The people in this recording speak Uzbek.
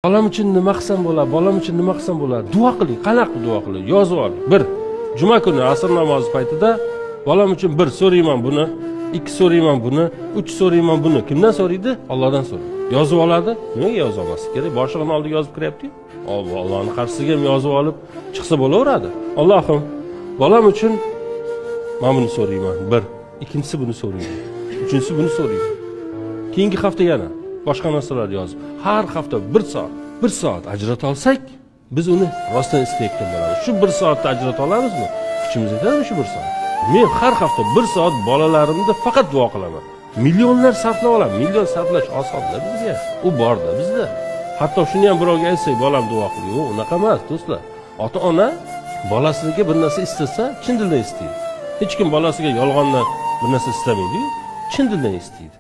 Bolam uchun nima qilsam bo'ladi? Bolam uchun nima qilsam bo'ladi? Duo qiling. Qanaqa duo qiling? Yozib oling. 1. Juma kuni asr namozi paytida bolam uchun 1 so'rayman buni, 2 so'rayman buni, 3 so'rayman buni. Kimdan so'raydi? Allohdan so'raydi. Yozib oladi. Nimaga yoza olmasi kerak? Boshlig'ini oldiga yozib kiryapti-ku. Allohning qarshisiga ham yozib olib chiqsa bo'laveradi. Allohim, bolam uchun men buni so'rayman. 1. Ikkinchisi buni so'rayman. Uchinchisi buni so'rayman. Keyingi hafta yana boshqa narsalar yozib, har hafta 1 soat ajrata olsak, biz uni rostdan istayotgan bo'lamiz. Shu 1 soatni ajrata olamizmi? Kuchimiz yetadimi shu 1 soat? Men har hafta 1 soat bolalarimni faqat duo qilaman. Millionlar sarflab olaman. Million sarflash osonda bizga. U borda bizda. Hatto shuni ham birovga aytsak, bolam duo qildi. Yo'q, unaqa emas, do'stlar. Ota-ona bolasiga bir narsa istasa, chin dildan istaydi. Hech kim bolasiga yolg'ondan bir narsa istamaydi-ku, chin dildan istaydi.